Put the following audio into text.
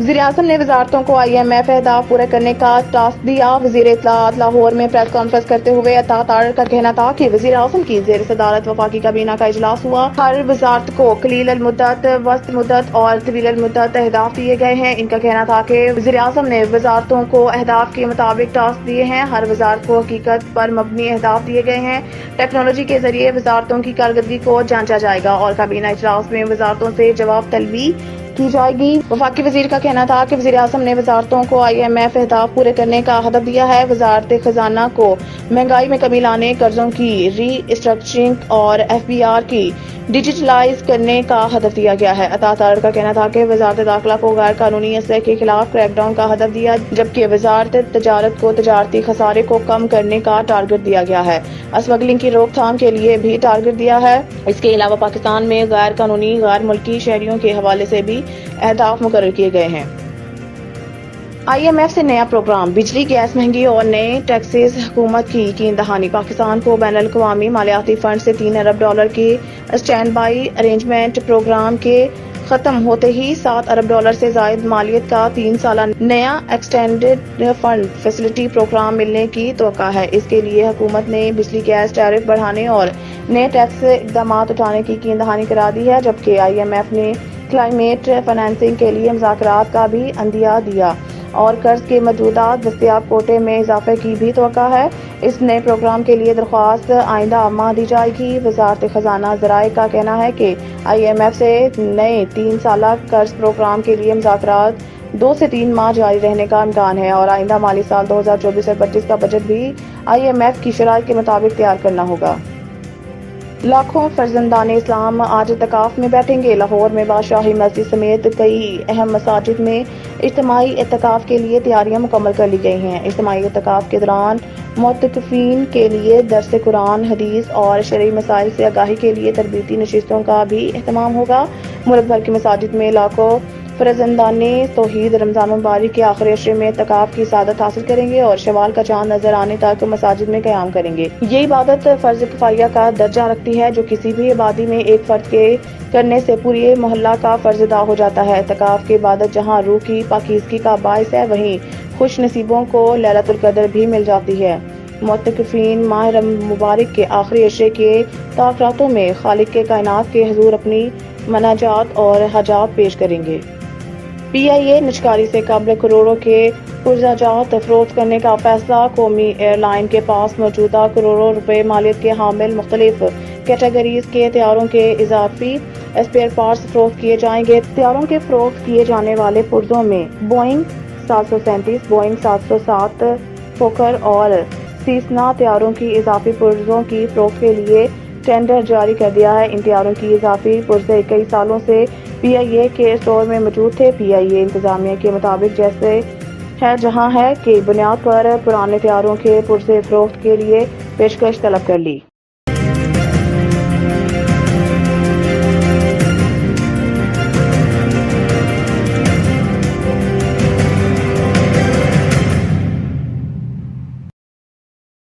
वज़ीर आज़म ने वजारतों को IMF अहदाफ पूरे करने का टास्क दिया। वज़ीर इत्तलाआत लाहौर में प्रेस कॉन्फ्रेंस करते हुए अता तारड़ का कहना था कि वज़ीर आज़म की ज़ेर सदारत वफाकी काबीना का इजलास हुआ। हर वजारत को कलील अल मुद्दत, वस्त मुद्दत और तवील अल मुद्दत अहदाफ दिए गए हैं। इनका कहना था कि वज़ीर आज़म ने वजारतों को अहदाफ के मुताबिक टास्क दिए हैं। हर वजारत को हकीकत पर मबनी अहदाफ दिए गए हैं। टेक्नोलॉजी के जरिए वजारतों की कारकर्दगी को जांचा जाएगा और काबीना इजलास में वजारतों से जवाब तलबी की जाएगी। वफाकी वजीर का कहना था कि वज़ीर आज़म ने वजारतों को IMF अहदाफ पूरे करने का हदफ दिया है। वजारत खजाना को महंगाई में कमी लाने, कर्जों की री-स्ट्रक्चरिंग और FBR की डिजिटलाइज करने का हदफ दिया गया है। अता तारड़ का कहना था कि वजारत दाखिला को गैर कानूनी असले के खिलाफ क्रैकडाउन का हदफ दिया, जबकि वजारत तजारत को तजारती खसारे को कम करने का टारगेट दिया गया है। स्मगलिंग की रोकथाम के लिए भी टारगेट दिया है। इसके अलावा पाकिस्तान में गैर कानूनी गैर मुल्की शहरियों के हवाले से भी अहदाफ मुकर्रर किए गए हैं। IMF से नया प्रोग्राम, बिजली गैस महंगी और नए टैक्सेस, हुकूमत की यकीन दहानी। पाकिस्तान को बैनुल अक़वामी मालियाती फंड से $3 अरब के स्टैंड बाई अरेंजमेंट प्रोग्राम के खत्म होते ही $7 अरब से जायद मालियत का 3 साला नया एक्सटेंडेड फंड फैसिलिटी प्रोग्राम मिलने की तवक्का है। इसके लिए हुकूमत ने बिजली गैस टैरिफ बढ़ाने और नए टैक्स इक़दाम उठाने की यकीन दहानी करा दी है, जबकि IMF ने क्लाइमेट फाइनेंसिंग के लिए मुज़ाकरात का भी अंदिया दिया और कर्ज के मौजूदा दस्तयाब कोटे में इजाफे की भी तवक्का है। इस नए प्रोग्राम के लिए दरख्वास्त आइंदा माह दी जाएगी। वजारत खजाना ज़राए का कहना है कि IMF से नए 3 साला कर्ज प्रोग्राम के लिए मुज़ाकरात 2 से 3 माह जारी रहने का इम्कान है और आइंदा माली साल 2024 और 25 का बजट भी IMF की शराइत के मुताबिक तैयार करना होगा। लाखों फर्जंदान इस्लाम आज इत्तिकाफ में बैठेंगे। लाहौर में बादशाही मस्जिद समेत कई अहम मसाजिद में इज्तिमाई इत्तिकाफ के लिए तैयारियां मुकम्मल कर ली गई हैं। इज्तिमाई इत्तिकाफ के दौरान मुअत्तकिफीन के लिए दर्स कुरान, हदीस और शरई मसाइल से आगाही के लिए तरबीती नशिस्तों का भी एहतमाम होगा। मुल्क भर की मसाजिद में लाखों फर्जंदाने तौहीद रमजान मुबारक के आखिरी अशरे में इत्तिकाफ की सादत हासिल करेंगे और शवाल का चांद नजर आने तक मसाजिद में क़याम करेंगे। ये इबादत फर्ज किफाया का दर्जा रखती है, जो किसी भी आबादी में एक फर्द के करने से पूरे मोहल्ला का फर्ज अदा हो जाता है। इत्तिकाफ की इबादत जहाँ रूह की पाकीज़गी का बाइस है, वहीं खुश नसीबों को लैलतुल कदर भी मिल जाती है। मुअत्तकिफीन माह मुबारक के आखिरी अशरे के ताक़रातों में खालिक के कायनात के हुज़ूर अपनी मनाजात और हजात पेश करेंगे। PIA निजकारी से कब्ल करोड़ों के पुर्जाजात फरोख्त करने का फैसला। कौमी एयरलाइन के पास मौजूदा करोड़ों रुपए मालियत के हामिल मुख्तलिफ कैटेगरीज के तैयारों के इजाफी स्पेयर पार्ट्स फरोख्त किए जाएंगे। तैयारों के फरोख्त किए जाने वाले पुर्जों में बोइंग 737, बोइंग 707 फोकर और सीसना तैयारों की इजाफी पुर्जों की फरोख्त के लिए टेंडर जारी कर दिया है। इन तैयारों की इजाफी पुर्जे कई सालों से PIA के स्टोर में मौजूद थे। PIA इंतजामिया के मुताबिक जैसे है जहां है कि बुनियाद पर पुराने तैयारों के पुर्जे फरोख्त के लिए पेशकश तलब कर ली।